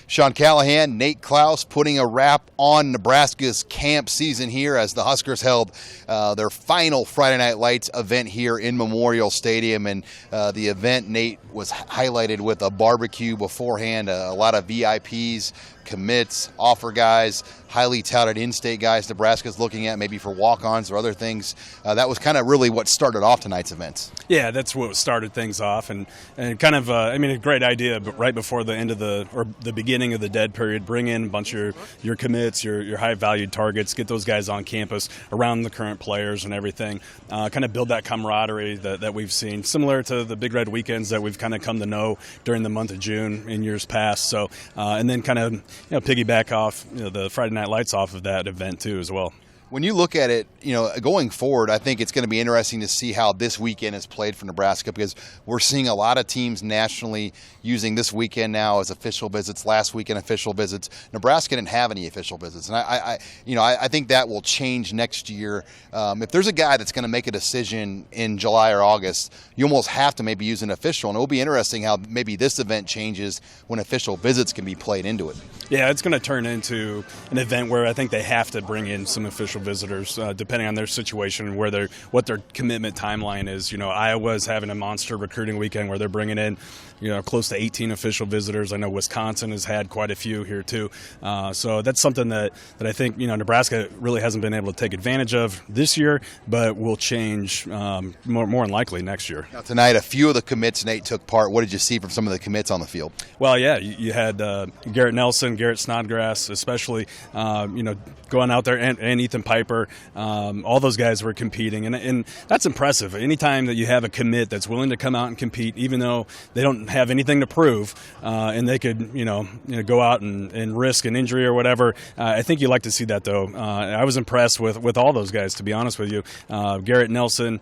Sean Callahan, Nate Klaus putting a wrap on Nebraska's camp season here as the Huskers held their final Friday Night Lights event here in Memorial Stadium. And the event, Nate, was highlighted with a barbecue beforehand, a lot of VIPs, commits, offer guys, highly touted in-state guys Nebraska's looking at maybe for walk-ons or other things. That was kind of really what started off tonight's events. Yeah, that's what started things off, and kind of a great idea. But right before the end of the beginning of the dead period, bring in a bunch of your commits, your high-valued targets, get those guys on campus around the current players and everything. Kind of build that camaraderie that we've seen, similar to the Big Red weekends that we've kind of come to know during the month of June in years past. So, and then kind of piggyback off the Friday Night Lights off of that event too as well. When you look at it, going forward, I think it's going to be interesting to see how this weekend is played for Nebraska, because we're seeing a lot of teams nationally using this weekend now as official visits, last weekend official visits. Nebraska didn't have any official visits, and I think that will change next year. If there's a guy that's going to make a decision in July or August, you almost have to maybe use an official, and it will be interesting how maybe this event changes when official visits can be played into it. Yeah, it's going to turn into an event where I think they have to bring in some official visitors, depending on their situation, what their commitment timeline is. Iowa's having a monster recruiting weekend where they're bringing in close to 18 official visitors. I know Wisconsin has had quite a few here too. So that's something that I think Nebraska really hasn't been able to take advantage of this year, but will change more than likely next year. Now, tonight, a few of the commits, Nate, took part. What did you see from some of the commits on the field? Well, yeah, you had Garrett Nelson, Garrett Snodgrass, especially, going out there, and Ethan Piper. All those guys were competing, and that's impressive. Anytime that you have a commit that's willing to come out and compete, even though they don't have anything to prove, and they could, go out and risk an injury or whatever. I think you like to see that, though. I was impressed with all those guys, to be honest with you. Garrett Nelson,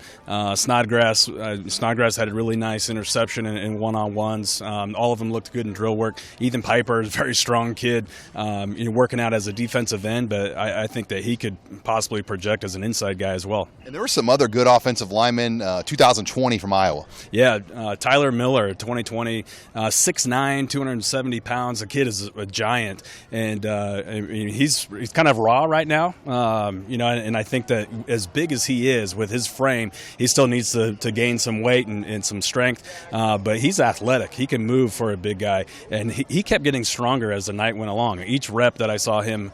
Snodgrass. Snodgrass had a really nice interception in one-on-ones. All of them looked good in drill work. Ethan Piper is a very strong kid, working out as a defensive end, but I think that he could possibly project as an inside guy as well. And there were some other good offensive linemen, 2020 from Iowa. Yeah, Tyler Miller, 2020, 6'9", 270 pounds. The kid is a giant, and he's kind of raw right now. And I think that as big as he is with his frame, he still needs to gain some weight and some strength. But he's athletic. He can move for a big guy, and he kept getting stronger as the night went along. Each rep that I saw him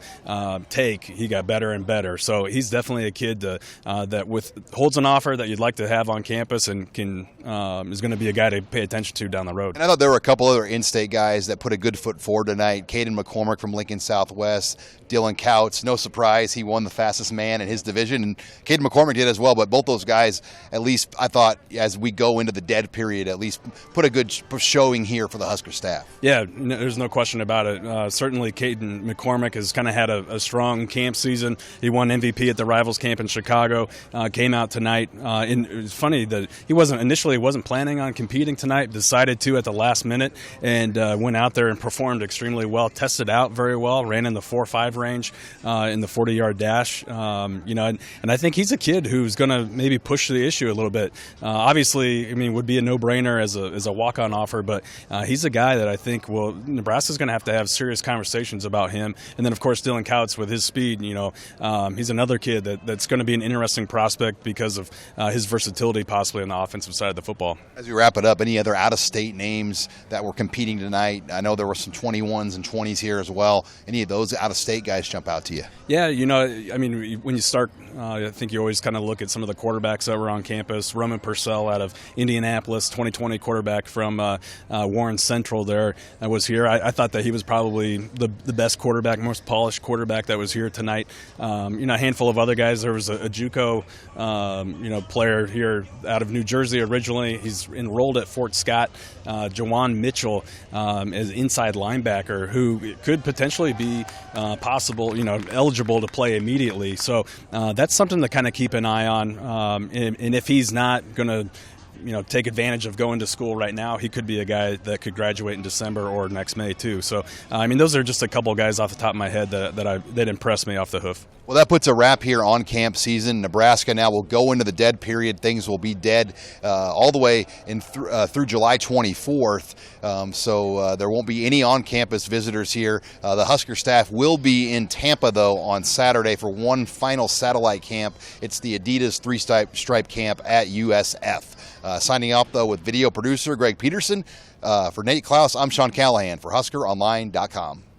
take, he got better and better. So he's definitely a kid that holds an offer that you'd like to have on campus, and is going to be a guy to pay attention to down the road. And I thought there were a couple other in-state guys that put a good foot forward tonight. Caden McCormick from Lincoln Southwest, Dylan Couts, no surprise, he won the fastest man in his division, and Caden McCormick did as well. But both those guys, at least I thought, as we go into the dead period, at least put a good showing here for the Husker staff. Yeah, there's no question about it. Certainly Caden McCormick has kind of had a strong camp season. He won MVP at the Rivals camp in Chicago, came out tonight. And it was funny that he initially wasn't planning on competing tonight, decided to at the last minute, and went out there and performed extremely well, tested out very well, ran in the 4.5 range in the 40-yard dash. And I think he's a kid who's going to maybe push the issue a little bit. Obviously, would be a no-brainer as a walk-on offer, but he's a guy that I think Nebraska's going to have serious conversations about him. And then, of course, Dylan Couts with his speed, he's another kid that's going to be an interesting prospect because of his versatility possibly on the offensive side of the football. As we wrap it up, any other out-of-state names that were competing tonight? I know there were some 21s and 20s here as well. Any of those out-of-state guys jump out to you? Yeah, when you start, I think you always kind of look at some of the quarterbacks that were on campus. Roman Purcell out of Indianapolis, 2020 quarterback from Warren Central there was here. I thought that he was probably the best quarterback, most polished quarterback that was here tonight. A handful of other guys. There was a JUCO, player here out of New Jersey originally. He's enrolled at Fort Scott. Jawan Mitchell is inside linebacker who could potentially be eligible to play immediately. So that's something to kind of keep an eye on. And if he's not going to take advantage of going to school right now, he could be a guy that could graduate in December or next May too. So, those are just a couple guys off the top of my head that impressed me off the hoof. Well, that puts a wrap here on camp season. Nebraska now will go into the dead period. Things will be dead all the way through July 24th. So there won't be any on-campus visitors here. The Husker staff will be in Tampa, though, on Saturday for one final satellite camp. It's the Adidas three-stripe camp at USF. Signing off, though, with video producer Greg Peterson. For Nate Klaus, I'm Sean Callahan for HuskerOnline.com.